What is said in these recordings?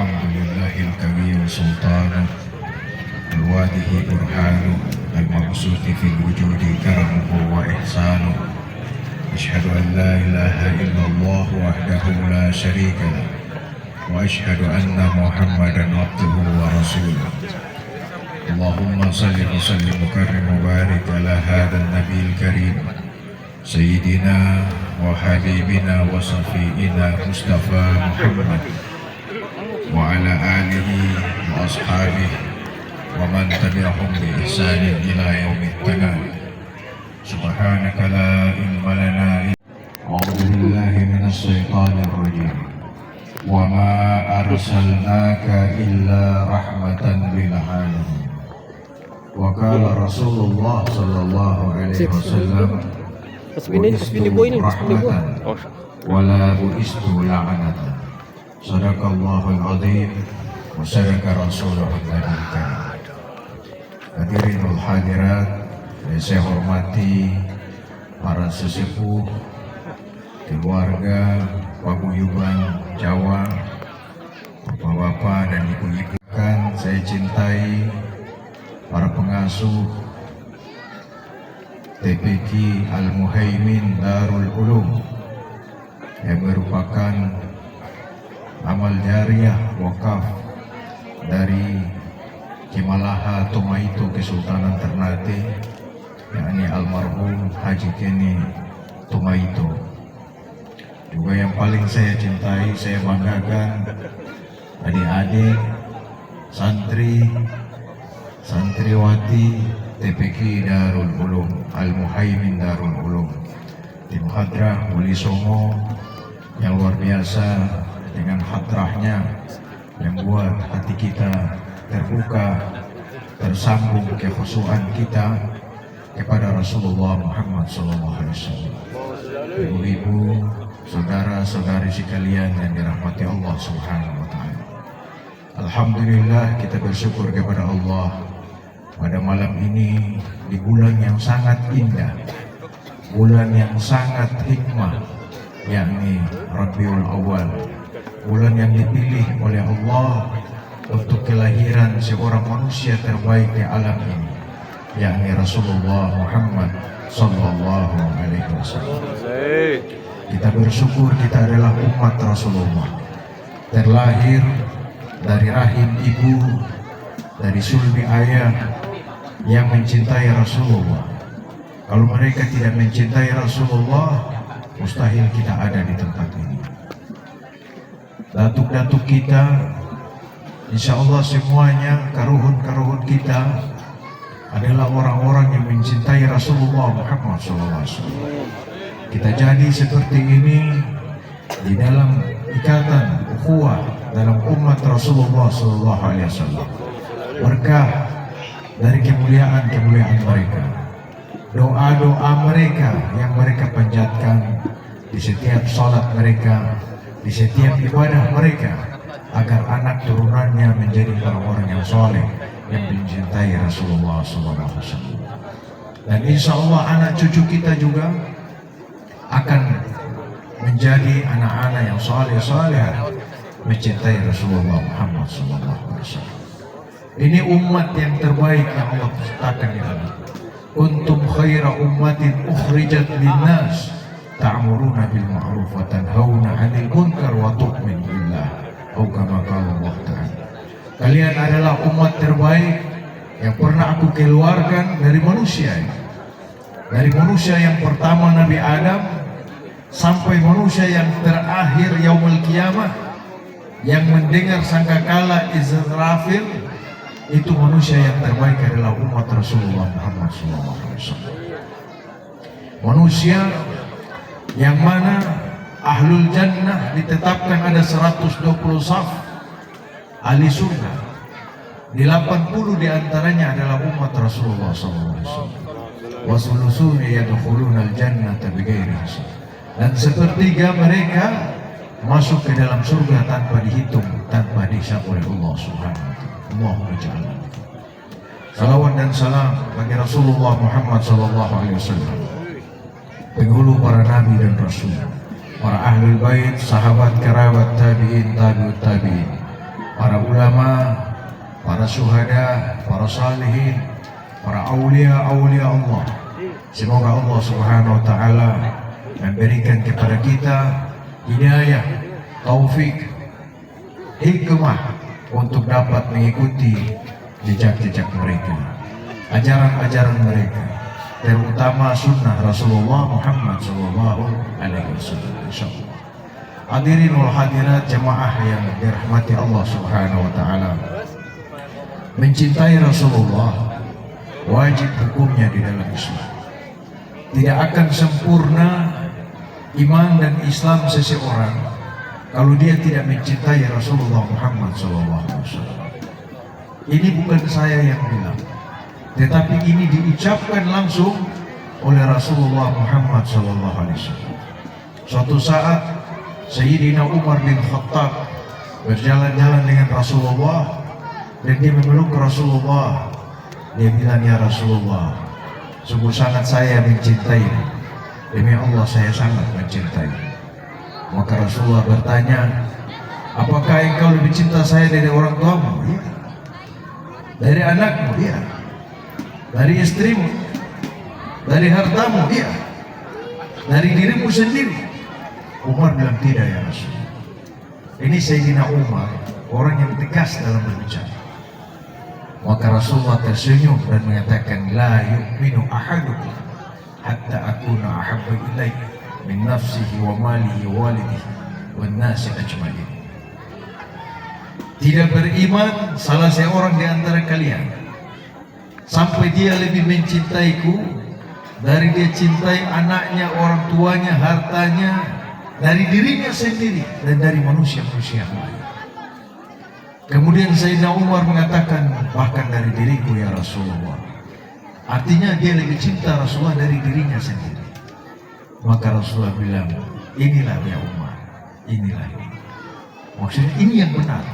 الحمد لله القوي سلطانه الواضح برهانه المبسوط في الوجود كرمه وإحسانه. أشهد أن لا إله إلا الله وحده لا شريك له وأشهد أن محمدا عبده ورسوله. اللهم صل وسلم وكرم وبارك على هذا النبي الكريم سيدنا وحبيبنا وصفينا مصطفى محمد وعلى آله وأصحابه ومن تبعهم بإحسان إلى يوم التناد. سبحانك لا علم لنا أعوذ بالله من الشيطان الرجيم وما أرسلناك إلا رحمة للعالمين. وقال رسول الله صلى الله عليه وسلم رحمة ولا بئست لعنة. صدق الله العظيم وصدق رسوله النبي الكريم. Hadirin hadirat yang saya hormati, para sesepuh, keluarga, paguyuban Jawa, bapak-bapak dan ibu-ibu, kan saya cintai para pengasuh TPQ Al-Muhaimin Darul Ulum yang merupakan amal jariah wakaf dari Kimalaha Tomaito Kesultanan Ternate, yakni almarhum Haji Keni Tomaito. Juga yang paling saya cintai, saya banggakan adik-adik santri santriwati TPQ Darul Ulum Al-Muhaimin Darul Ulum, tim hadrah Wali Songo yang luar biasa dengan hadrahnya yang buat hati kita terbuka, tersambung kekhusyuan kita kepada Rasulullah Muhammad SAW. Ibu-ibu, saudara-saudari sekalian yang dirahmati Allah Subhanahu wa Ta'ala. Alhamdulillah, kita bersyukur kepada Allah pada malam ini di bulan yang sangat indah, bulan yang sangat hikmah, yakni Rabiul Awal, bulan yang dipilih oleh Allah untuk kelahiran seorang manusia terbaik di alam ini, yakni Rasulullah Muhammad Sallallahu Alaihi Wasallam. Kita bersyukur kita adalah umat Rasulullah, terlahir dari rahim ibu, dari sulbi ayah yang mencintai Rasulullah. Kalau mereka tidak mencintai Rasulullah, mustahil kita ada di tempat ini. Datuk-datuk kita, insya Allah semuanya, karuhun-karuhun kita adalah orang-orang yang mencintai Rasulullah Muhammad SAW. Kita jadi seperti ini di dalam ikatan ukhuwah dalam umat Rasulullah SAW. Berkah dari kemuliaan-kemuliaan mereka, doa-doa mereka yang mereka panjatkan di setiap salat mereka, di setiap ibadah mereka, agar anak turunannya menjadi orang-orang yang soleh yang mencintai Rasulullah SAW. Dan insya Allah anak cucu kita juga akan menjadi anak-anak yang soleh-soleh mencintai Rasulullah Muhammad SAW. Ini umat yang terbaik yang Allah ciptakan di alam. Kuntum khaira ummatin ukhrijat linnas ta'muruna bil ma'ruf wa tanhauna 'anil munkar wa tu'minu billah. Allah Ta'ala. Kalian adalah umat terbaik yang pernah aku keluarkan dari manusia ini. Dari manusia yang pertama Nabi Adam sampai manusia yang terakhir yaumul kiamah, yang mendengar sangkakala Israfil, itu manusia yang terbaik adalah umat Rasulullah Muhammad SAW. Manusia yang mana Ahlul Jannah ditetapkan ada 120 saf ahli surga, 80 diantaranya adalah umat Rasulullah SAW. Wasulusuna yadkhuluna al-jannata bighairi hisab. Dan sepertiga mereka masuk ke dalam surga tanpa dihitung, tanpa dihisab oleh Allah Subhanahu wa Ta'ala. Allahumma ja'alna. Salawat dan salam bagi Rasulullah Muhammad SAW, penghulu para nabi dan rasul, para ahlul bait, sahabat, kerabat, tabi'in, tabi'ut tabi'in, para ulama, para syuhada, para salihin, para aulia-aulia Allah. Semoga Allah Subhanahu wa taala memberikan kepada kita hidayah, taufik, hikmah untuk dapat mengikuti jejak-jejak mereka, ajaran-ajaran mereka, terutama sunnah Rasulullah Muhammad SAW. Insyaallah. Hadirin wal hadirat jemaah yang dirahmati Allah Subhanahu wa taala. Mencintai Rasulullah wajib hukumnya di dalam Islam. Tidak akan sempurna iman dan Islam seseorang kalau dia tidak mencintai Rasulullah Muhammad SAW. Ini bukan saya yang bilang, tetapi ini diucapkan langsung oleh Rasulullah Muhammad SAW. Suatu saat Sayyidina Umar bin Khattab berjalan-jalan dengan Rasulullah dan dia memeluk Rasulullah. Dia bilang, ya Rasulullah, sungguh sangat saya mencintai. Demi Allah saya sangat mencintai. Maka Rasulullah bertanya, apakah engkau lebih cinta saya dari orang tuamu? Ya. Dari anakmu? Ya. Dari istrimu? Dari hartamu? Ya. Dari dirimu sendiri? Umar bilang, tidak ya Rasulullah. Ini Sayyidina Umar, orang yang tegas dalam berbicara. Maka Rasulullah tersenyum dan mengatakan, la yu'minu ahadukum hatta akuna ahabba ilaih min nafsihi wa malihi wa walidihi wan nasi ajma'in. Tidak beriman salah seorang di antara kalian sampai dia lebih mencintaiku dari dia cintai anaknya, orang tuanya, hartanya, dari dirinya sendiri dan dari manusia-manusia lain. Kemudian Sayyidina Umar mengatakan, bahkan dari diriku ya Rasulullah. Artinya dia lebih cinta Rasulullah dari dirinya sendiri. Maka Rasulullah bilang, inilah ya Umar, inilah ini. Maksudnya ini yang benar.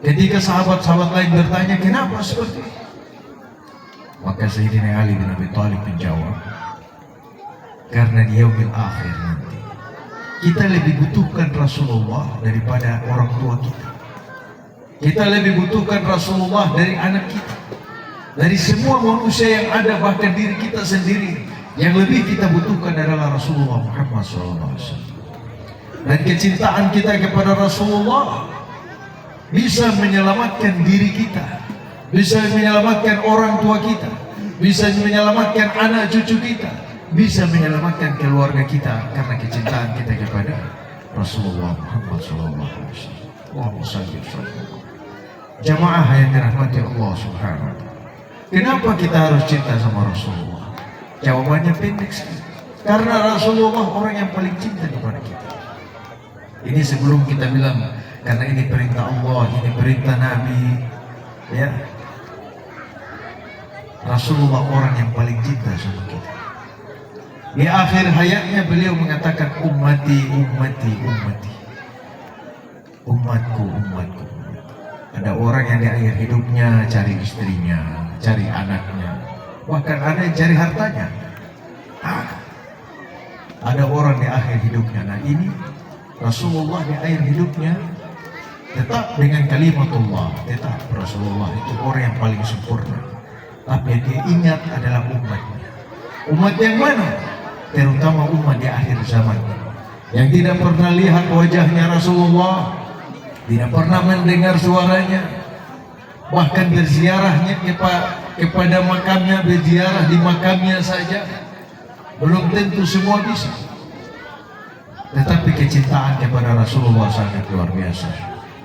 Ketika sahabat-sahabat lain bertanya, kenapa seperti itu? Maka Sayyidina Ali bin Abi Thalib menjawab, karena di yaumil akhir nanti kita lebih butuhkan Rasulullah daripada orang tua kita. Kita lebih butuhkan Rasulullah dari anak kita, dari semua manusia yang ada, bahkan diri kita sendiri. Yang lebih kita butuhkan adalah Rasulullah Muhammad SAW. Dan kecintaan kita kepada Rasulullah bisa menyelamatkan diri kita, bisa menyelamatkan orang tua kita, bisa menyelamatkan anak cucu kita, bisa menyelamatkan keluarga kita karena kecintaan kita kepada Rasulullah Muhammad SAW. Allahumma shalli wa sallim. Jamaah yang dirahmati Allah Subhanahu wa taala. Kenapa kita harus cinta sama Rasulullah? Jawabannya pendek sekali. Karena Rasulullah orang yang paling cinta kepada kita. Ini sebelum kita bilang karena ini perintah Allah, ini perintah Nabi, ya. Rasulullah orang yang paling cinta sama kita. Di akhir hayatnya beliau mengatakan, ummati, ummati, ummati. Umatku, umatku. Ada orang yang di akhir hidupnya cari istrinya, cari anaknya, bahkan ada yang cari hartanya. Ada orang di akhir hidupnya. Nah ini Rasulullah di akhir hidupnya tetap dengan kalimatullah, tetap Rasulullah itu orang yang paling sempurna. Tapi yang dia ingat adalah umatnya. Umat yang mana? Terutama umat di akhir zaman, yang tidak pernah lihat wajahnya Rasulullah, tidak pernah mendengar suaranya, bahkan berziarahnya kepada makamnya, berziarah di makamnya saja belum tentu semua bisa. Tetapi kecintaan kepada Rasulullah sangat luar biasa.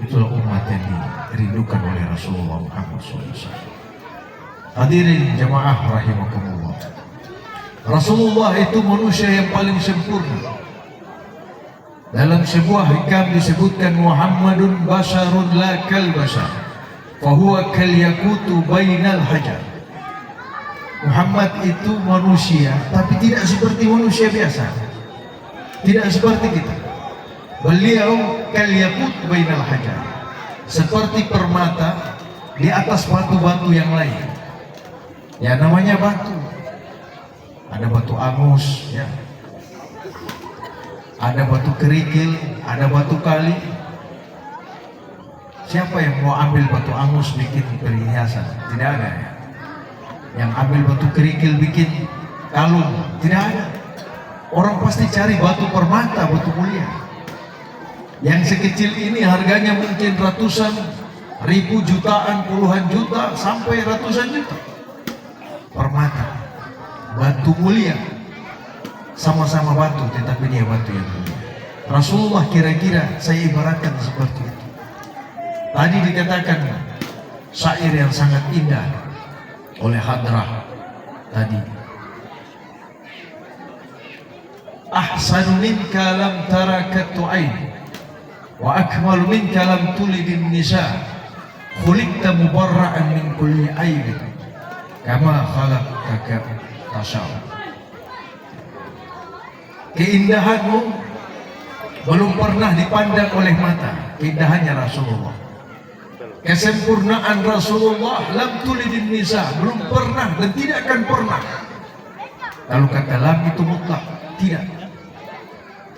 Itulah umat yang dirindukan oleh Rasulullah Muhammad SAW. Hadirin jamaah rahimakumullah, Rasulullah itu manusia yang paling sempurna. Dalam sebuah hikam disebutkan, Muhammadun basharun la kal bashar, fahuwa kal yakutu bainal hajar. Muhammad itu manusia, tapi tidak seperti manusia biasa, tidak seperti kita. Beliau kal yakut bainal hajar, seperti permata di atas batu-batu yang lain. Ya namanya batu, ada batu angus, ya, ada batu kerikil, ada batu kali. Siapa yang mau ambil batu angus bikin perhiasan? Tidak ada ya. Yang ambil batu kerikil bikin kalung? Tidak ada. Orang pasti cari batu permata, batu mulia. Yang sekecil ini harganya mungkin ratusan ribu, jutaan, puluhan juta, sampai ratusan juta. Permata, batu mulia. Sama-sama batu, tetapi dia batu yang mulia. Rasulullah kira-kira saya ibaratkan seperti itu. Tadi dikatakan syair yang sangat indah oleh Hadrah tadi. Ahsanu minka lam tara kattu ain, wa akmalu minka lam tulidin nisa, khuliqta mubarra'an min kulli aibin, kama khalaqtaka tasyaw. Keindahanmu belum pernah dipandang oleh mata, keindahannya Rasulullah. Kesempurnaan Rasulullah lam tulidin nisa, belum pernah dan tidak akan pernah. Lalu kata lam itu mutlak, tidak.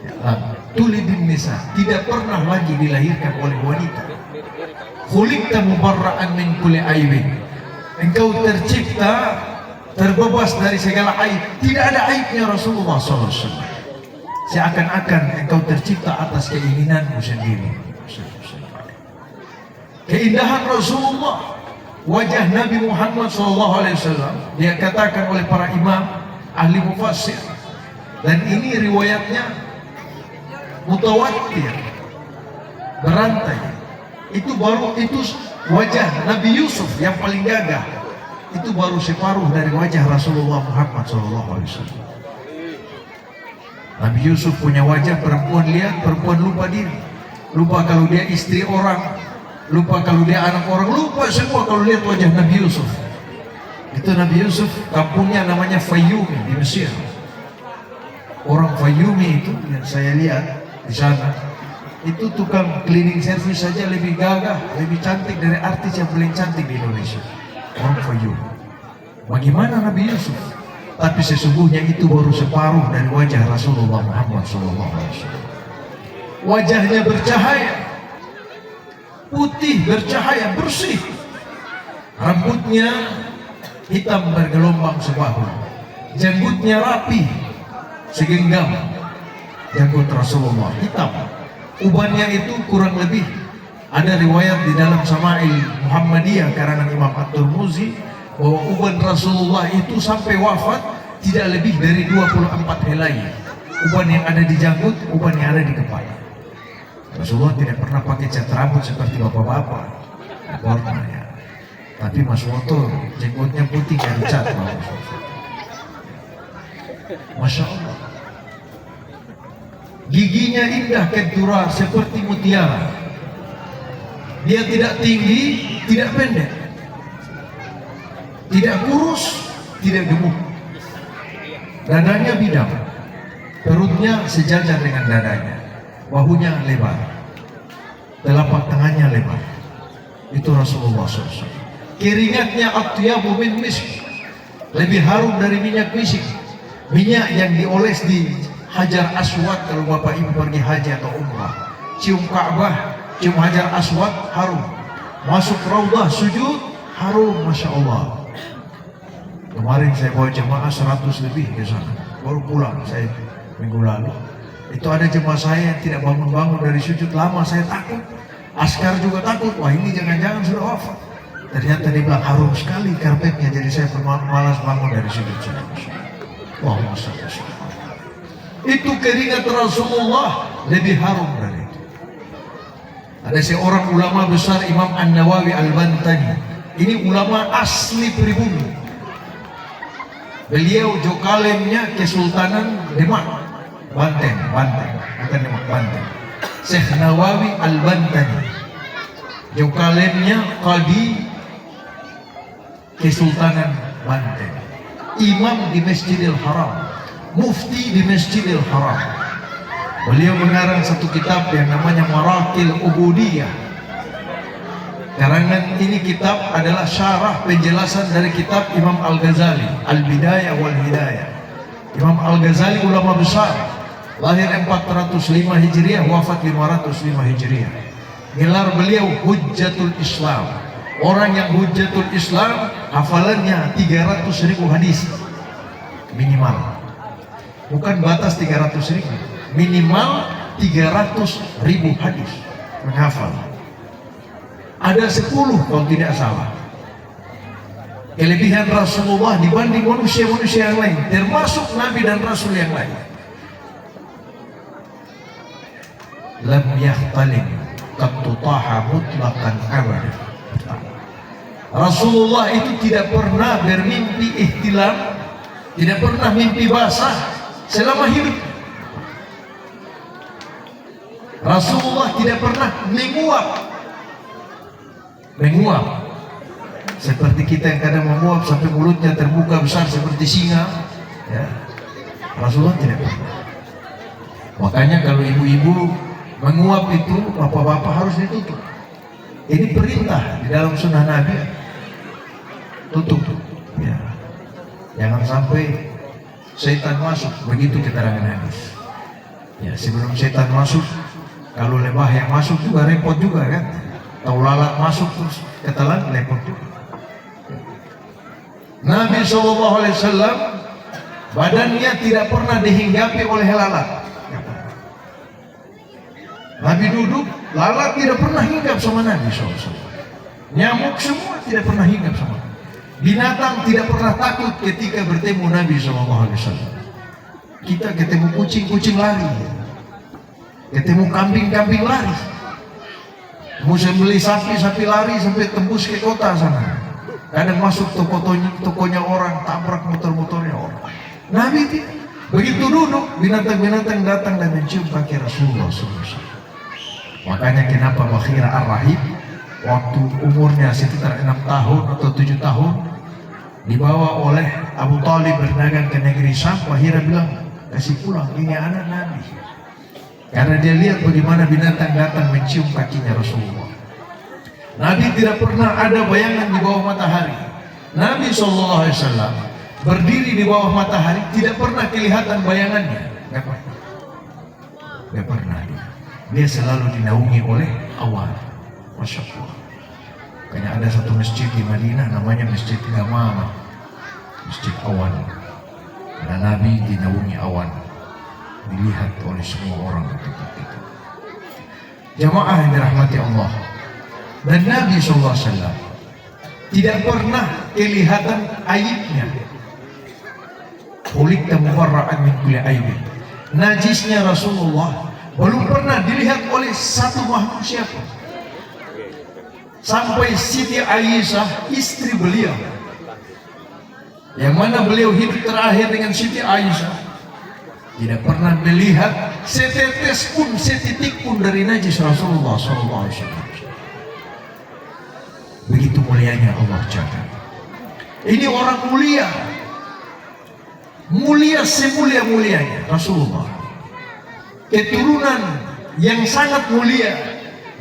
Ya, lam tulidin nisa, tidak pernah lagi dilahirkan oleh wanita. Khuliqta mubarra'an min kulli aibin, engkau tercipta terbebas dari segala aib. Tidak ada aibnya Rasulullah SAW. Seakan-akan engkau tercipta atas keinginanmu sendiri. Keindahan Rasulullah, wajah Nabi Muhammad SAW, dia katakan oleh para imam ahli mufassir, dan ini riwayatnya mutawatir, berantai. Itu baru, itu wajah Nabi Yusuf yang paling gagah, itu baru separuh dari wajah Rasulullah Muhammad SAW. Nabi Yusuf punya wajah perempuan lihat, perempuan lupa diri, lupa kalau dia istri orang, lupa kalau dia anak orang, lupa semua kalau lihat wajah Nabi Yusuf. Itu Nabi Yusuf, kampungnya namanya Fayyumi di Mesir. Orang Fayyumi itu yang saya lihat di sana, itu tukang cleaning service saja lebih gagah, lebih cantik dari artis yang paling cantik di Indonesia. Orang Fayyumi. Bagaimana Nabi Yusuf? Tapi sesungguhnya itu baru separuh dari wajah Rasulullah Muhammad SAW. Wajahnya bercahaya, putih, bercahaya, bersih. Rambutnya hitam bergelombang sebahu, janggutnya rapi segenggam. Janggut Rasulullah hitam, ubannya itu kurang lebih, ada riwayat di dalam Sama'il Muhammadiyah karangan Imam At-Tirmidzi bahwa uban Rasulullah itu sampai wafat tidak lebih dari 24 helai. Uban yang ada di janggut, uban yang ada di kepala. Rasulullah tidak pernah pakai cat rambut seperti bapak-bapak warnanya, tapi Mas Woto jenggotnya putih dari cat. Masya Allah. Giginya indah kentura seperti mutiara. Dia tidak tinggi, tidak pendek, tidak kurus, tidak gemuk. Dadanya bidang, perutnya sejajar dengan dadanya, bahunya lebar, telapak tangannya lebar. Itu Rasulullah SAW. Keringatnya atyabu min misk, lebih harum dari minyak misik. Minyak yang dioles di Hajar Aswad kalau bapak ibu pergi haji atau umrah. Cium Ka'bah, cium Hajar Aswad, harum. Masuk Raudah sujud, harum, Masya Allah. Kemarin saya bawa jemaah 100 lebih ke sana. Baru pulang saya minggu lalu. Itu ada jemaah saya yang tidak bangun-bangun dari sujud lama. Saya takut, askar juga takut. Wah, ini jangan-jangan sudah wafat. Ternyata dia bilang harum sekali karpetnya, jadi saya malas bangun dari sujud. Wah, Masya Allah. Itu keringat Rasulullah lebih harum dari itu. Ada seorang ulama besar, Imam An-Nawawi Al-Bantani. Ini ulama asli pribumi. Beliau jokalemnya Kesultanan Demak, Banten, bukan Demak, Banten. Syekh Nawawi Al-Bantani, jokalemnya Qadi Kesultanan Banten, imam di Masjidil Haram, mufti di Masjidil Haram. Beliau mengarang satu kitab yang namanya Maraqil Ubudiyah. Karangan ini kitab adalah syarah penjelasan dari kitab Imam Al-Ghazali, Al-Bidayah wal Hidayah. Imam Al-Ghazali ulama besar, lahir 405 Hijriah, wafat 505 Hijriah. Gelar beliau Hujjatul Islam. Orang yang Hujjatul Islam, hafalannya 300.000 hadis minimal. Bukan batas 300.000, minimal 300.000 hadis menghafal. Ada 10 kalau tidak salah. Kelebihan Rasulullah dibanding manusia-manusia yang lain, termasuk Nabi dan Rasul yang lain. Lam yahtalim qatutaha mutlaqan abada. Rasulullah itu tidak pernah bermimpi ihtilam, tidak pernah mimpi basah selama hidup. Rasulullah tidak pernah menguap seperti kita yang kadang menguap sampai mulutnya terbuka besar seperti singa, ya. Rasulullah tidak pernah. Makanya kalau ibu-ibu menguap itu, bapak-bapak harus ditutup. Ini perintah di dalam sunnah Nabi, tutup, ya. Jangan sampai setan masuk, begitu keterangan hadis. Ya, sebelum setan masuk, kalau lebah yang masuk juga repot juga kan. Tahu lalat masuk terus ketelan, repot juga. Nabi SAW badannya tidak pernah dihinggapi oleh lalat. Nabi duduk, lalat tidak pernah hinggap sama Nabi SAW. Nyamuk semua tidak pernah hinggap sama Nabi. Binatang tidak pernah takut ketika bertemu Nabi SAW. Kita ketemu kucing lari, ketemu kambing lari, mau beli sapi lari sampai tembus ke kota sana. Kadang masuk tokonya orang, tabrak motornya orang. Nabi tidak. Begitu duduk, binatang-binatang datang dan mencium kaki Rasulullah SAW. Makanya kenapa Bakhira Ar-Rahib waktu umurnya sekitar 6 tahun atau 7 tahun dibawa oleh Abu Talib berdagang ke negeri Syam, Bakhira bilang, kasih pulang, ini anak Nabi. Karena dia lihat bagaimana binatang datang mencium kakinya Rasulullah. Nabi tidak pernah ada bayangan di bawah matahari. Nabi SAW berdiri di bawah matahari, tidak pernah kelihatan bayangannya. Gak pernah. Dia selalu dinaungi oleh awan. Masya Allah. Karena ada satu masjid di Madinah namanya Masjid Gamamah, Masjid Awan. Karena Nabi dinaungi awan, dilihat oleh semua orang ketika itu. Jamaah yang dirahmati Allah. Dan Nabi SAW tidak pernah kelihatan aibnya. Khuliqta mubarra'an min kulli aibin. Najisnya Rasulullah belum pernah dilihat oleh satu makhluk siapa. Sampai Siti Aisyah, istri beliau, yang mana beliau hidup terakhir dengan Siti Aisyah, tidak pernah melihat setetes pun, setitik pun dari najis Rasulullah SAW. Begitu mulianya Allah jaga. Ini orang mulia, mulia semulia-mulianya Rasulullah. Keturunan yang sangat mulia,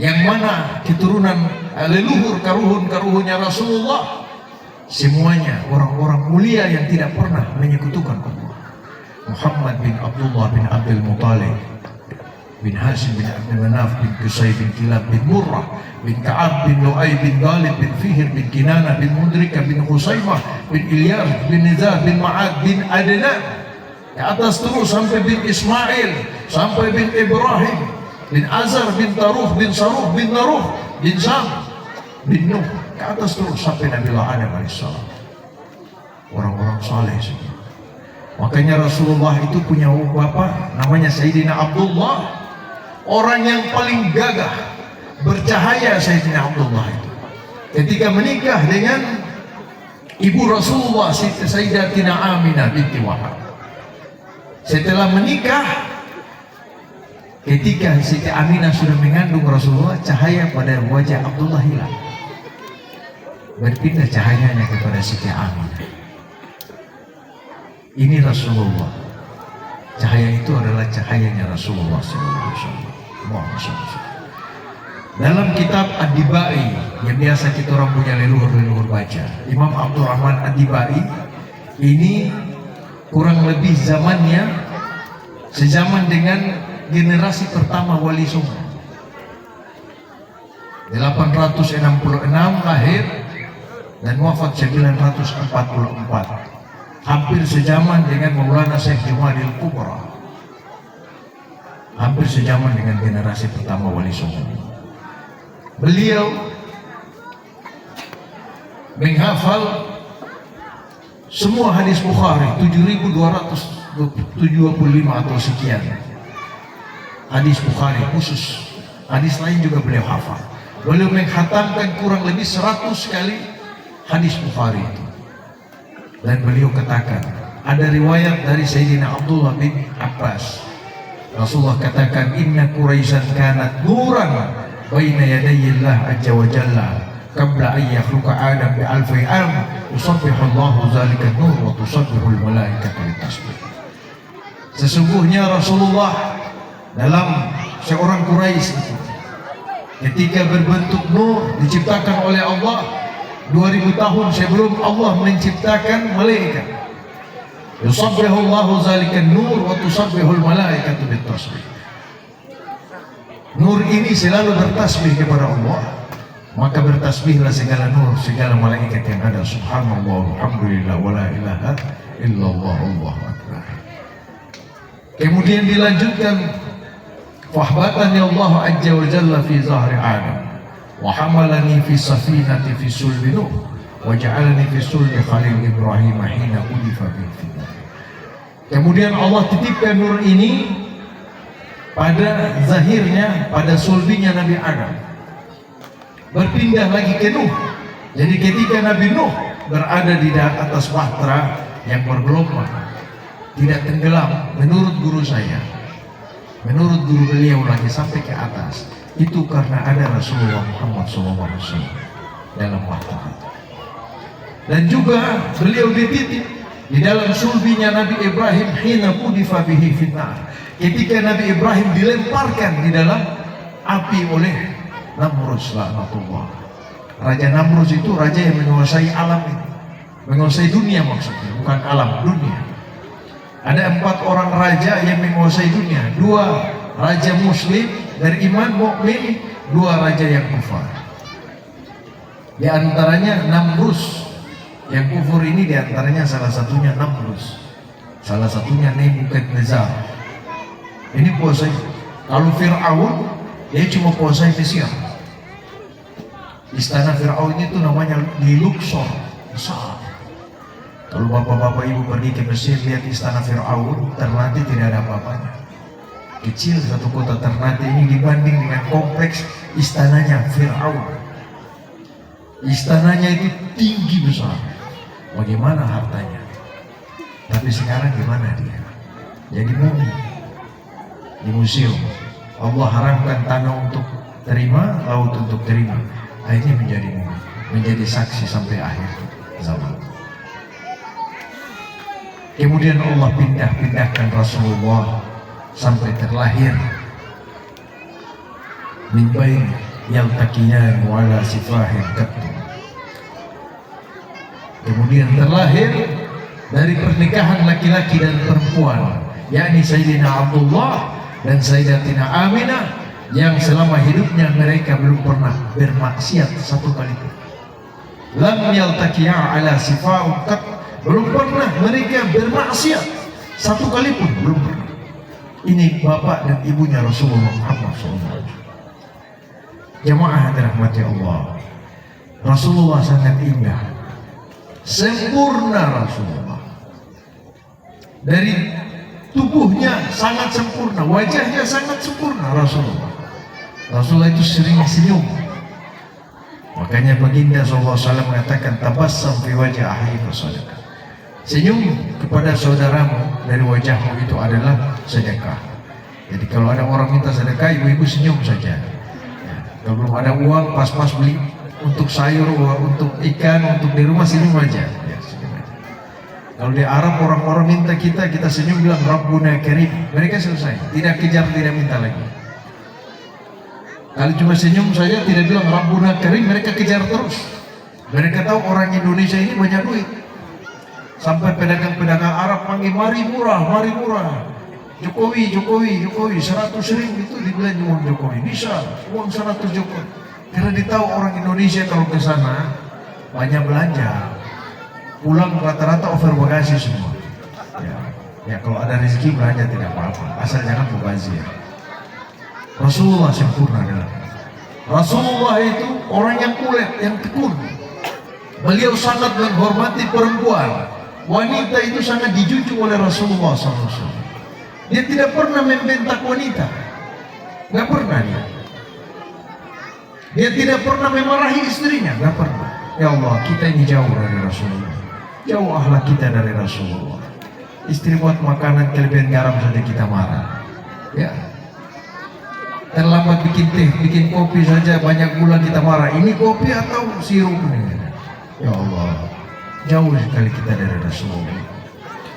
yang mana keturunan leluhur karuhunnya Rasulullah, semuanya orang-orang mulia yang tidak pernah menyekutukan Allah. Muhammad bin Abdullah bin Abdul Muttalib bin Hashim bin Abdul Manaf bin Qusay bin Kilab bin Murrah bin Ka'ab bin Lu'ay bin Ghalib bin Fihr bin Kinana bin Mudrika bin Husaymah bin Ilyas bin Nizah bin Ma'ad bin Adnan, ke atas terus sampai bin Ismail, sampai bin Ibrahim bin Azar bin Taruh bin Saruh bin Naruh bin Sam bin Nuh, ke atas terus sampai Nabi Adam AS. Orang-orang saleh semua. Makanya Rasulullah itu punya bapak namanya Sayyidina Abdullah, orang yang paling gagah, bercahaya. Sayyidina Abdullah itu ketika menikah dengan ibu Rasulullah, Sayyidatina Aminah binti Wahab. Setelah menikah, ketika Siti Aminah sudah mengandung Rasulullah, cahaya pada wajah Abdullah hilang, berpindah cahayanya kepada Siti Aminah. Ini Rasulullah. Cahaya itu adalah cahayanya Rasulullah SAW. Dalam kitab Ad-Dibai yang biasa kita orang punya leluhur baca, Imam Abdurrahman Ad-Dibai ini kurang lebih zamannya sezaman dengan generasi pertama Wali Songo. 866 lahir dan wafat 944. Hampir sejaman dengan Maulana Syekh Jumadil Kubra. Hampir sejaman dengan generasi pertama Wali Songo. Beliau menghafal semua hadis Bukhari 7.275 atau sekian hadis Bukhari khusus. Hadis lain juga beliau hafal. Beliau menghatamkan kurang lebih 100 kali hadis Bukhari itu. Dan beliau katakan, ada riwayat dari Sayyidina Abdullah bin Abbas, Rasulullah katakan, inna Quraisyan kanat nuran baina yadayillah azza wa jalla qabla an yakhluqa Adam bi alfi am yusabbihu Allahu zalika nur wa tusabbihu al malaikatu bitasbih. Sesungguhnya Rasulullah dalam seorang Quraisy itu ketika berbentuk nur diciptakan oleh Allah 2000 tahun sebelum Allah menciptakan malaikat. Yusabbihu Allahu zalika nur wa tusabbihu al malaikatu bitasbih. Nur ini selalu bertasbih kepada Allah, maka bertasbihlah segala nur, segala malaikat yang ada. Subhanallah, alhamdulillah, wa la ilaha illallah, Allahu akbar. Kemudian dilanjutkan, fahbatani Allah azza wa jalla fi zahri Adam wa hamalani fi safinati fi sulbi Nuh wa ja'alani fi sulbi Khalil Ibrahim hina udifa bil fitnah. Kemudian Allah titipkan nur ini pada zahirnya, pada sulbinya Nabi Adam. Berpindah lagi ke Nuh. Jadi ketika Nabi Nuh berada di atas bahtera yang bergelombang, tidak tenggelam, menurut guru saya, menurut guru beliau lagi sampai ke atas, itu karena ada Rasulullah Muhammad SAW dalam bahtera. Dan juga beliau dititip di dalam sulbinya Nabi Ibrahim hina udifa bihi fitnah. Ketika Nabi Ibrahim dilemparkan di dalam api oleh Namrus laknatullah. Raja Namrus itu raja yang menguasai alam ini, menguasai dunia maksudnya, bukan alam, dunia. Ada 4 orang raja yang menguasai dunia, 2 raja muslim dari iman mukmin, 2 raja yang kufar. Di antaranya Namrus yang kufur ini, di antaranya salah satunya Namrus, salah satunya Nebukadnezar. Ini puasa. Kalau Fir'aun dia cuma puasa Mesir. Istana Fir'aun itu namanya di Luxor, besar. Kalau bapak-bapak ibu pergi ke Mesir lihat istana Fir'aun, Ternate tidak ada apa-apanya. Kecil satu kota Ternate ini dibanding dengan kompleks istananya Fir'aun. Istananya itu tinggi besar. Bagaimana hartanya? Tapi sekarang gimana dia? Jadi mumi di museum. Allah haramkan tanah untuk terima, laut untuk terima. Akhirnya menjadi mumi, menjadi saksi sampai akhir zaman. Kemudian Allah pindahkan Rasulullah sampai terlahir min bain yaltaqiyan wala sifahin qattu. Kemudian terlahir dari pernikahan laki-laki dan perempuan, yakni Sayyidina Abdullah dan Sayyidatina Aminah, yang selama hidupnya mereka belum pernah bermaksiat satu kali pun. Lam yaltaqiya ala sifahin qattu. Belum pernah mereka bermaksiat satu kali pun, belum pernah. Ini bapak dan ibunya Rasulullah Muhammad SAW. Jamaah dirahmati Allah, Rasulullah sangat indah, sempurna Rasulullah. Dari tubuhnya sangat sempurna, wajahnya sangat sempurna Rasulullah. Rasulullah itu sering senyum. Makanya baginda SAW mengatakan, tabassam fi wajhi akhika sadaqah. Senyum kepada saudaramu dari wajahmu itu adalah sedekah. Jadi kalau ada orang minta sedekah, ibu-ibu senyum saja. Ya, kalau belum ada uang, pas-pas beli untuk sayur, untuk ikan, untuk di rumah, senyum aja. Ya, senyum aja. Kalau di Arab orang-orang minta kita senyum, bilang Rabbuna Karim. Mereka selesai, tidak kejar, tidak minta lagi. Kalau cuma senyum saja, tidak bilang Rabbuna Karim, mereka kejar terus. Mereka tahu orang Indonesia ini banyak duit. Sampai pedagang-pedagang Arab panggil, mari murah, mari murah. Jokowi, 100.000 itu dibilang uang Jokowi. Bisa, uang 100 Jokowi. Karena dia tahu orang Indonesia kalau ke sana banyak belanja, pulang rata-rata over bagasi semua. Ya kalau ada rezeki belanja tidak apa-apa, asal jangan mubazir. Rasulullah sempurna dalam. Rasulullah itu orang yang kuat, yang tekun. Beliau sangat menghormati perempuan. Wanita itu sangat dijunjung oleh Rasulullah SAW. Dia tidak pernah membentak wanita, nggak pernah dia. Dia tidak pernah memarahi istrinya, nggak pernah. Ya Allah, kita ini jauh dari Rasulullah, jauh akhlak kita dari Rasulullah. Istri buat makanan kelebihan garam saja kita marah. Ya, terlambat bikin teh, bikin kopi saja banyak gula kita marah. Ini kopi atau sirup ini? Ya Allah, jauh sekali kita dari Rasulullah.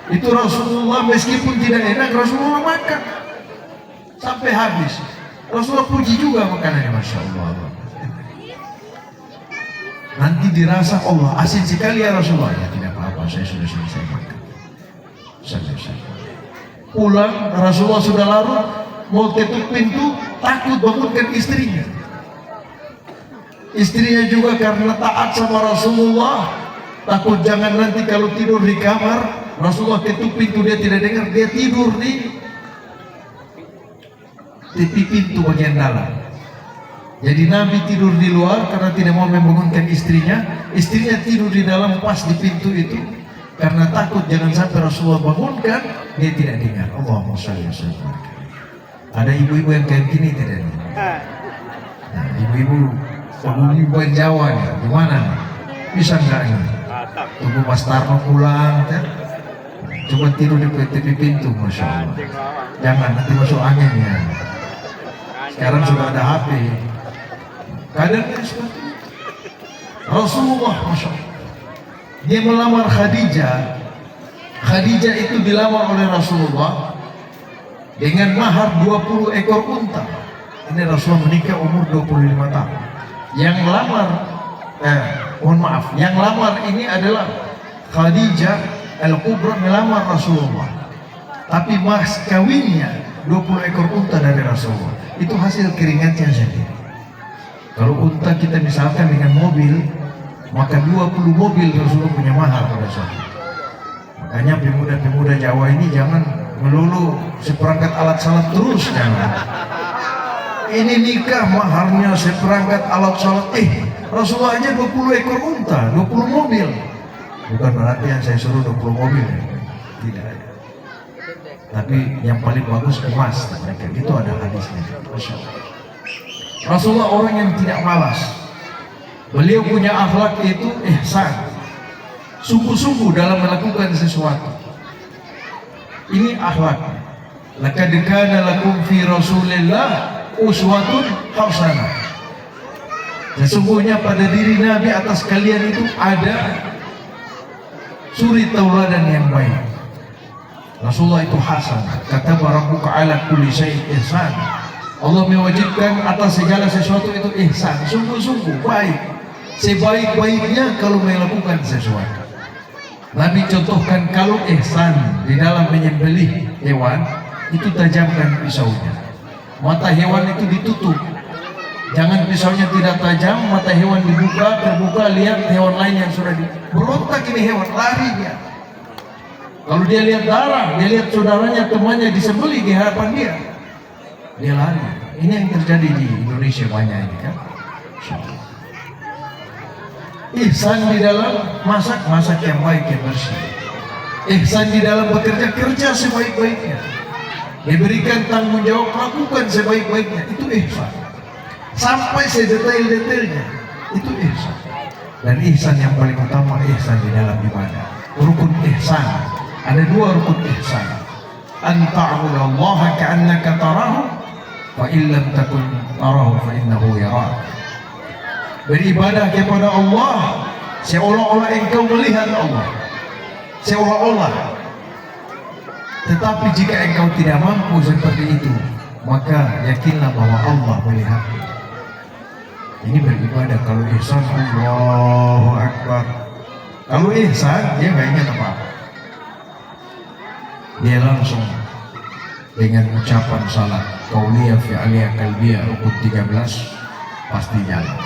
Itu Rasulullah meskipun tidak enak, Rasulullah makan sampai habis. Rasulullah puji juga makanannya, Masya Allah. Nanti dirasa Allah asin sekali ya Rasulullah. Ya tidak apa-apa, saya sudah selesai makan. Selesai. Pulang Rasulullah sudah larut, mau ketuk pintu, takut bangunkan istrinya. Istrinya juga karena taat sama Rasulullah, takut jangan nanti kalau tidur di kamar Rasulullah ketuk pintu dia tidak dengar, dia tidur di tepi pintu bagian dalam. Jadi Nabi tidur di luar karena tidak mau membangunkan istrinya. Istrinya tidur di dalam pas di pintu itu karena takut jangan sampai Rasulullah bangunkan, dia tidak dengar. Allahumma shalli wa sallim. Ada ibu-ibu yang kayak gini tidak? Nah, ibu-ibu yang Jawa nih, gimana nih? Bisa nggak ini? Tunggu Mas Tarno pulang, kan? Coba tidur di tepi pintu, Masya Allah. Jangan, nanti masuk angin ya. Sekarang sudah ada HP. Kadarnya seperti itu. Rasulullah, Masya Allah. Dia melamar Khadijah. Khadijah itu dilamar oleh Rasulullah dengan mahar 20 ekor unta. Ini Rasulullah menikah umur 25 tahun. Yang lamar, mohon maaf, yang lamar ini adalah Khadijah Al-Kubra melamar Rasulullah. Tapi mas kawinnya 20 ekor unta dari Rasulullah. Itu hasil keringatnya sendiri. Kalau unta kita misalkan dengan mobil, maka 20 mobil Rasulullah punya mahar pada saat itu. Makanya pemuda-pemuda Jawa ini jangan melulu seperangkat alat salat terus, jangan. Ini nikah maharnya seperangkat alat salat. Rasulullah aja 20 ekor unta, 20 mobil. Bukan berarti yang saya suruh 20 mobil, tidak ada. Tapi yang paling bagus emas, mereka itu ada hadisnya. Rasulullah orang yang tidak malas. Beliau punya akhlak itu ihsan, sungguh-sungguh dalam melakukan sesuatu. Ini akhlak. Laqad kana lakum fi Rasulillah uswatun hasanah. Sesungguhnya pada diri Nabi atas kalian itu ada suri tauladan yang baik. Rasulullah itu hasan. Kata rabbuka ala kulli syai'in ihsan. Allah mewajibkan atas segala sesuatu itu ihsan, sungguh-sungguh baik. Sebaik-baiknya kalau melakukan sesuatu. Nabi contohkan kalau ihsan di dalam menyembelih hewan, itu tajamkan pisaunya. Mata hewan itu ditutup. Jangan pisaunya tidak tajam, mata hewan dibuka, terbuka, lihat hewan lain yang sudah berontak, ini hewan lari dia. Kalau dia lihat darah, dia lihat saudaranya, temannya disembelih di hadapan dia lari. Ini yang terjadi di Indonesia banyak ini kan. Ihsan di dalam masak yang baik, yang bersih. Ihsan di dalam bekerja, kerja sebaik-baiknya. Diberikan tanggung jawab, lakukan sebaik-baiknya. Itu ihsan. Sampai sedetail-detailnya, itu ihsan. Dan ihsan yang paling utama, ihsan di dalam ibadah. Rukun ihsan, ada 2 rukun ihsan. An ta'budallaha ka'annaka tarahu fa illam takun tarahu fa innahu yarak. Beribadah kepada Allah seolah-olah engkau melihat Allah, seolah-olah. Tetapi jika engkau tidak mampu seperti itu, maka yakinlah bahwa Allah melihat. Ini beribadah. Kalau ihsan, Allahu Akbar. Kalau ihsan, dia nggak ingat apa-apa. Dia langsung dengan ucapan salat qauliyah fi'aliyah qalbiyah rukun 13, pasti jalan.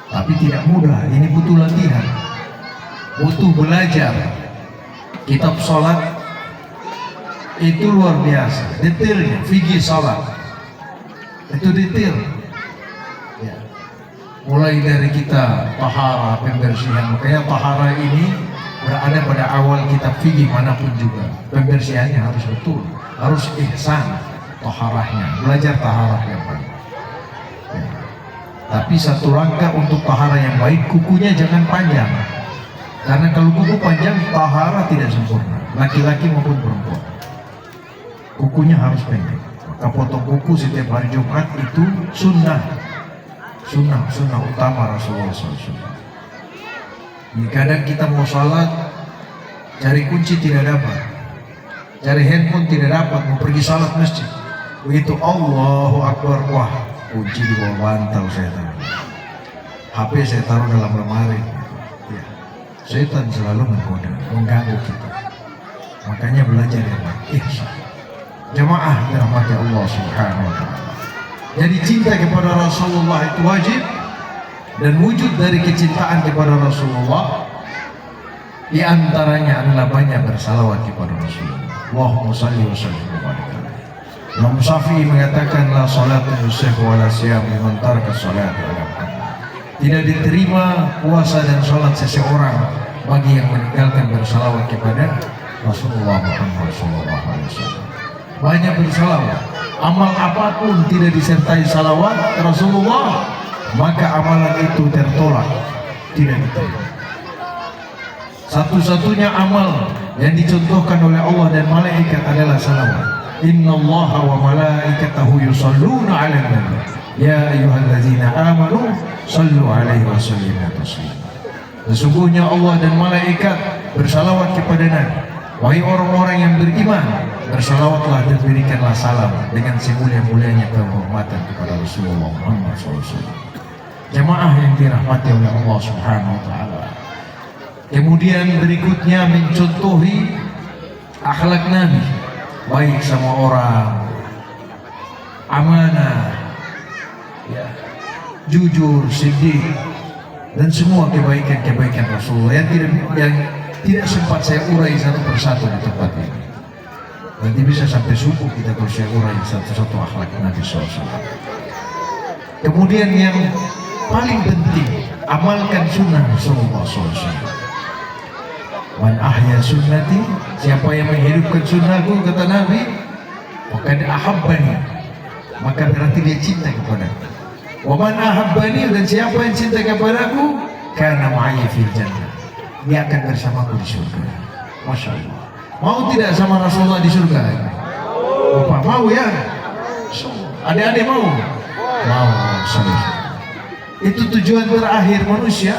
Tapi tidak mudah, ini butuh latihan, butuh belajar. Kitab sholat itu luar biasa, detailnya, fikih sholat itu detail. Ya. Mulai dari kita tahara, pembersihan, makanya tahara ini berada pada awal kitab fikih manapun juga. Pembersihannya harus betul, harus ihsan taharahnya, belajar taharah yang baik. Ya. Tapi satu langkah untuk tahara yang baik, kukunya jangan panjang. Karena kalau kuku panjang, tahara tidak sempurna, laki-laki maupun perempuan. Kukunya harus pendek. Maka potong kuku setiap hari Jumat itu sunnah utama Rasulullah SAW. Kadang kita mau sholat, cari kunci tidak dapat, cari handphone tidak dapat, mau pergi sholat masjid. Begitu Allahu Akbar, wah, kunci di bawah bantal saya taruh, HP saya taruh dalam lemari. Ya. Setan selalu menggoda, mengganggu kita. Makanya belajar yang baik. Jamaah dirahmati Allah Subhanahu wa Ta'ala. Jadi cinta kepada Rasulullah itu wajib, dan wujud dari kecintaan kepada Rasulullah di antaranya adalah banyak bersalawat kepada Rasulullah. Allahumma shalli wa sallim wa barik alaihi. Imam Syafi'i mengatakan la salatu yusih wa la siyam liman taraka salata ala Muhammad. Tidak diterima puasa dan salat seseorang bagi yang meninggalkan bersalawat kepada Rasulullah Muhammad sallallahu alaihi wasallam. Banyak bersalawat. Amal apapun tidak disertai salawat Rasulullah, maka amalan itu tertolak, tidak diterima. Satu-satunya amal yang dicontohkan oleh Allah dan malaikat adalah salawat. Innallaha wa malaikatahu yusalluna 'alan nabi ya ayyuhallazina amanu sallu 'alaihi wa sallimu taslima. Sesungguhnya Allah dan malaikat bersalawat kepada Nabi. Wahai orang-orang yang beriman, bersalawatlah dan berikanlah salam dengan semulia-mulianya kehormatan kepada Rasulullah Muhammad SAW. Jamaah yang dirahmati oleh Allah Subhanahu wa Ta'ala. Kemudian berikutnya mencontohi akhlak Nabi, baik sama orang, amanah, ya, jujur, siddiq, dan semua kebaikan-kebaikan Rasulullah yang tidak sempat saya urai satu persatu di tempat ini. Nanti bisa sampai subuh kita kalau saya urai satu-satu akhlak Nabi SAW. Kemudian yang paling penting, amalkan sunnah Rasulullah SAW. Man ahya sunnati, siapa yang menghidupkan sunnahku, kata Nabi, maka dia ahabbani, maka berarti dia cinta kepadaku. Wa man ahabbani, dan siapa yang cinta kepadaku, kana ma'aya fil jannah, dia akan bersamaku di surga. Masya Allah. Mau tidak sama Rasulullah di surga? Bapak mau ya? Adik-adik mau? Mau. Itu tujuan terakhir manusia,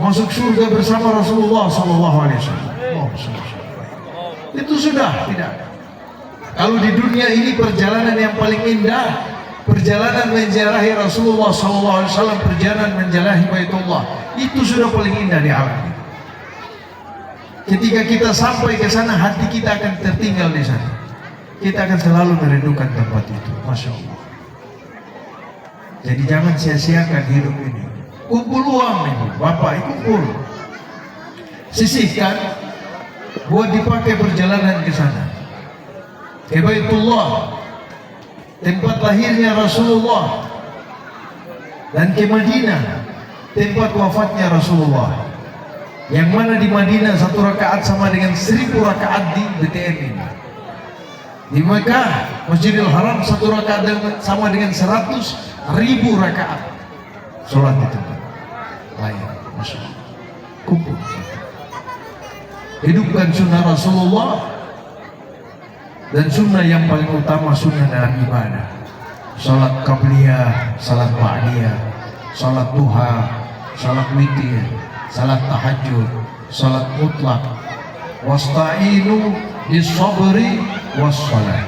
masuk surga bersama Rasulullah SAW. Itu sudah tidak. Kalau di dunia ini perjalanan yang paling indah, perjalanan menjelahi Rasulullah SAW, perjalanan menjelahi Baitullah, itu sudah paling indah di alam. Ketika kita sampai ke sana, hati kita akan tertinggal di sana. Kita akan selalu merindukan tempat itu. Masya Allah. Jadi jangan sia-siakan hidup ini. Kumpul uang ini, Bapak, kumpul. Sisihkan buat dipakai perjalanan ke sana. Ke Baitullah, tempat lahirnya Rasulullah, dan ke Madinah, tempat wafatnya Rasulullah. Yang mana di Madinah satu rakaat sama dengan 1000 rakaat di BTN ini. Di Mekah, Masjidil Haram, satu rakaat sama dengan 100.000 rakaat sholat di tempat lain. Masya Allah. Kumpul. Hidupkan sunnah Rasulullah, dan sunnah yang paling utama sunnah dalam ibadah. Salat qabliyah, salat ba'diyah, salat duha, salat witir, salat tahajud, salat mutlak. Wasta'inu bis-sabri was-salat.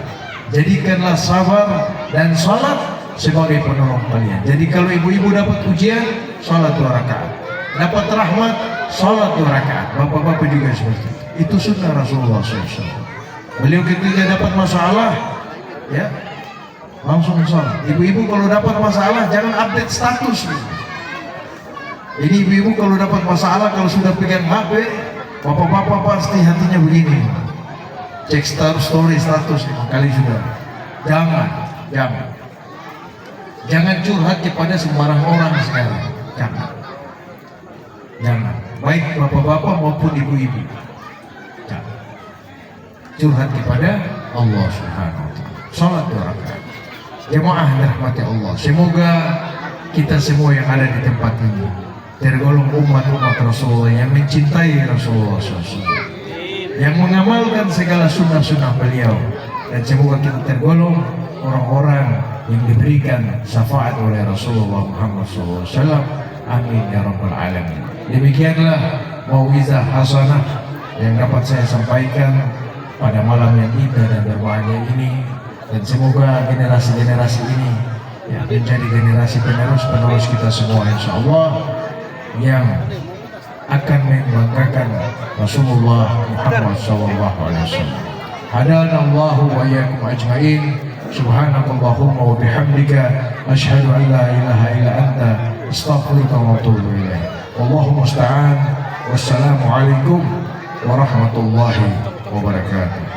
Jadikanlah sabar dan salat sebagai penolong kalian. Jadi kalau ibu-ibu dapat ujian, salat 2 rakaat. Dapat rahmat, salat 2 rakaat. Bapak-bapak juga seperti itu. Itu sunnah Rasulullah SAW. Beliau ketika dapat masalah, ya, langsung sholat. Ibu-ibu kalau dapat masalah jangan update status. Ini ibu-ibu kalau dapat masalah, kalau sudah pegang HP, bapak-bapak pasti hatinya begini, cek story status 5 kali sudah. Jangan curhat kepada sembarang orang sekarang. Jangan. Baik bapak-bapak maupun ibu-ibu. Jangan. Curhat kepada Allah Subhanahu wa taala. Salat 2 rakaat. Jemaah dirahmati Allah. Semoga kita semua yang ada di tempat ini tergolong umat-umat Rasulullah yang mencintai Rasulullah SAW, yang mengamalkan segala sunnah-sunnah beliau, dan semoga kita tergolong orang-orang yang diberikan syafaat oleh Rasulullah Muhammad SAW. Amin ya rabbal alamin. Demikianlah mau'izah hasanah yang dapat saya sampaikan pada malam yang indah dan berbahagia ini, dan semoga generasi-generasi ini ya, menjadi generasi penerus kita semua insyaallah, yang akan membanggakan Rasulullah Muhammad SAW. Hadana Allahu wa iyyakum ajmain. Subhanakallahumma wa bihamdika asyhadu an la ilaha illa anta astaghfiruka wa atubu ilaik. Wallahu musta'an. Wassalamu alaikum warahmatullahi wabarakatuh.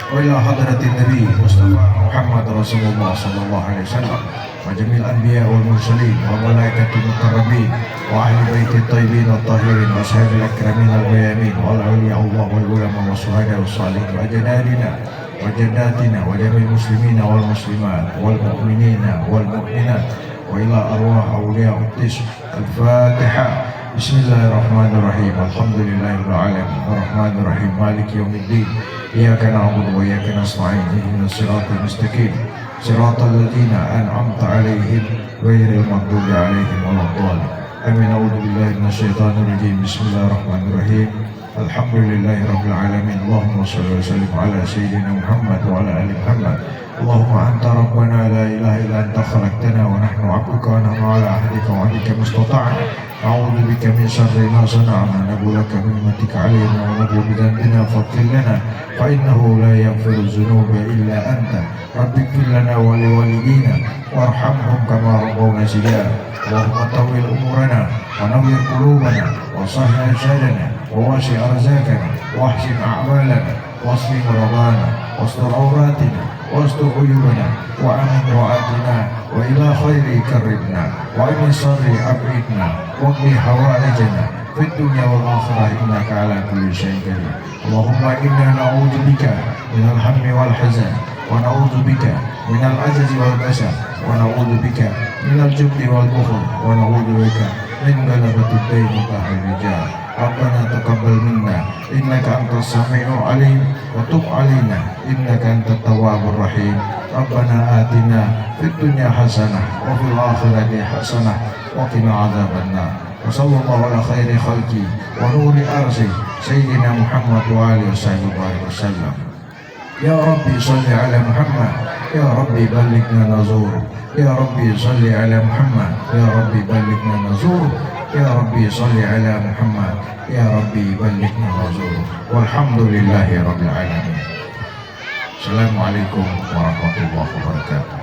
وإلى حضرة النبي مصطفى محمد رسول الله صلى الله عليه وسلم وجميع الأنبياء والمرسلين وملائكة المقربين وأهل بيت الطيبين الطاهرين وأصحاب الأكرمين الميامين والأولياء الله والعلماء والشهداء والصالحين وأجدادنا وجداتنا وجميع المسلمين والمسلمات والمؤمنين والمؤمنات وإلى أرواح أولياء القدس. الفاتحة. بسم الله الرحمن الرحيم. الحمد لله رب العالمين الرحمن الرحيم مالك يوم الدين إياك نعبد وإياك نستعين اهدنا الصراط المستقيم صراط الذين أنعمت عليهم غير المغضوب عليهم ولا الضالين آمين. أعوذ بالله من الشيطان الرجيم. بسم الله الرحمن الرحيم. الحمد لله رب العالمين. اللهم صل وسلم على سيدنا محمد وعلى آل محمد. اللهم أنت ربنا لا إله إلا أنت خلقتنا ونحن عبدك ونحن على عهدك وعهدك ما استطعنا. أعوذ بك من شر ما صنعنا. نبو لك بنعمتك علينا ونبو بذنبنا فاغفر لنا فإنه لا يغفر الذنوب إلا أنت. رب اغفر لنا ولوالدينا وارحمهم كما ربونا صغارا. اللهم طول أمورنا ونور قلوبنا وصحح أجسادنا وواسع أرزاقنا واحسن أعمالنا واصف مرضانا واستر عوراتنا واستر عيوبنا وأمن روعاتنا وإلى خير كرمنا وإلى شر أبعدنا واقض حوائجنا في الدنيا والآخرة إنك على كل شيء قدير. اللهم إنا نعوذ بك من الهم والحزن ونعوذ بك من العجز والكسل ونعوذ بك من الجبن والبخل ونعوذ بك من غلبة الدين وقهر الرجال. ربنا تقبل منا إنك أنت السميع العليم وتب علينا إنك أنت التواب الرحيم. ربنا آتنا في الدنيا حسنة وفي الآخرة حسنة وقنا عذاب النار. وصلى الله على خير خلقه ونور أرضه سيدنا محمد وآله وصحبه وسلم. يا ربي صل على محمد. يا ربي بلغنا نزوره. يا ربي صل على محمد. يا ربي بلغنا نزوره. يا ربي صل على محمد. يا ربي بلغنا نزوره. والحمد لله رب العالمين. السلام عليكم ورحمة الله وبركاته.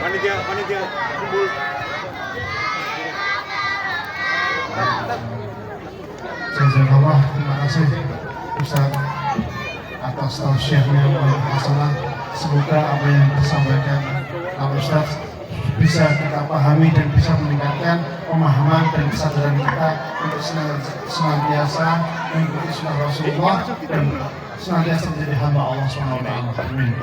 Panitia kumpul. Jazakallah, terima kasih Ustaz atas tausiahnya yang masalah. Semoga apa yang disampaikan Pak Ustaz bisa kita pahami dan bisa meningkatkan pemahaman dan kesadaran kita untuk senantiasa mengikuti sunnah Rasulullah dan senantiasa menjadi hamba Allah SWT. Amin.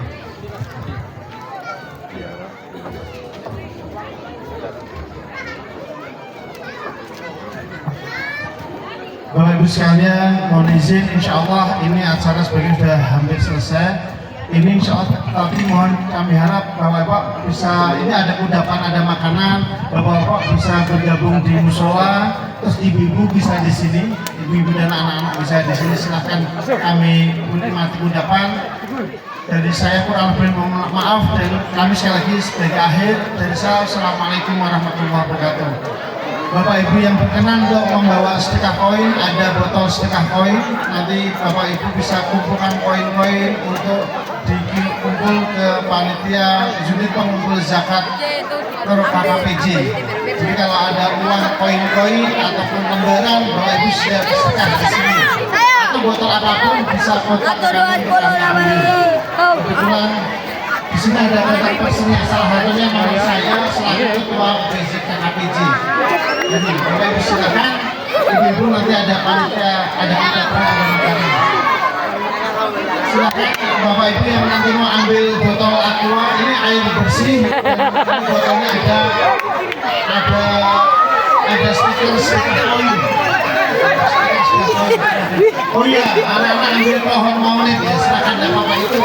Bapak Ibu sekalian, mohon izin, insya Allah ini acara sebagian sudah hampir selesai. Ini insya Allah, tapi mohon kami harap Bapak-Bapak bisa, ini ada kudapan, ada makanan, Bapak-Bapak bisa bergabung di musola, terus ibu-ibu bisa di sini, ibu-ibu dan anak-anak bisa di sini. Silakan kami menikmati kudapan. Dari saya kurang lebih mohon maaf, dan kami sekali lagi sebagai akhir dari saya, Assalamualaikum warahmatullahi wabarakatuh. Bapak Ibu yang berkenan untuk membawa sedekah koin, ada botol sedekah koin. Nanti Bapak Ibu bisa kumpulkan koin-koin untuk dikumpul ke panitia unit pengumpul zakat KKPJ. Jadi kalau ada uang koin-koin ataupun lembaran, Bapak Ibu sudah sedekah di sini. Atau botol apapun bisa kontak kami ambil. Kebetulan di sini ada kontak personnya, salah satunya memang saya selaku ketua BZ KKPJ. Jadi Bapak Ibu silakan, Ibu nanti ada panitia, ada kita ada makanan. Silakan Bapak Ibu yang nanti mau ambil botol aqua, ini air bersih. Dan botolnya ada stiker koin. Oh iya, anak-anak ambil pohon maulid ya, silakan Bapak itu.